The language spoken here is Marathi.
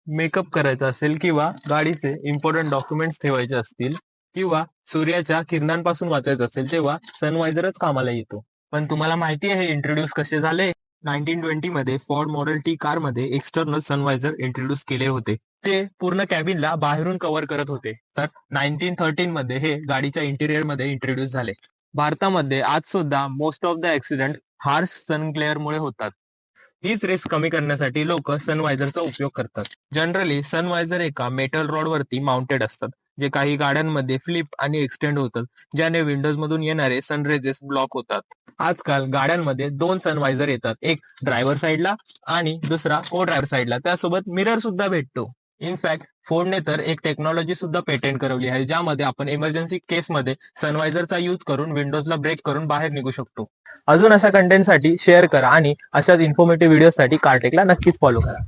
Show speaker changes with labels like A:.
A: मेकअप करायचा असेल किंवा गाडीचे इम्पॉर्टंट डॉक्युमेंट्स ठेवायचे असतील किंवा सूर्याच्या किरणांपासून वाचायचं असेल तेव्हा सनवायझरच कामाला येतो. पण तुम्हाला माहिती आहे हे इंट्रोड्यूस कसे झाले? 1920 मध्ये फॉर्ड मॉडेल टी कार मध्ये एक्सटर्नल सनवायझर इंट्रोड्यूस केले होते. ते पूर्ण कॅबिनला बाहेरून कव्हर करत होते. तर 1913 मध्ये हे गाडीच्या इंटिरियर मध्ये इंट्रोड्यूस झाले. भारतामध्ये आज सुद्धा most of the accident harsh sun glare मुळे होतात. हीच रिस्क कमी करण्यासाठी लोक सनवायझरचा उपयोग करतात. जनरली सनवायझर एका मेटल रॉड वरती माउंटेड असतात, जे काही गाड्यांमध्ये फ्लिप आणि एक्सटेंड होतात, ज्याने विंडोज मधून येणारे सनरेजेस ब्लॉक होतात. आजकाल गाड्यांमध्ये दोन सनवायझर येतात, एक ड्रायव्हर साईडला आणि दुसरा को ड्रायव्हर साईडला. त्यासोबत मिरर सुद्धा भेटतो. इनफॅक्ट फोर्डने तर एक टेक्नॉलॉजी सुद्धा पेटेंट करवली आहे, ज्यामध्ये आपण इमर्जन्सी केसमध्ये सनवायझरचा यूज करून विंडोजला ब्रेक करून बाहेर निघू शकतो. अजून अशा कंटेंटसाठी शेअर करा आणि अशाच इन्फॉर्मेटिव्ह व्हिडिओसाठी कार्टेकला नक्कीच फॉलो करा.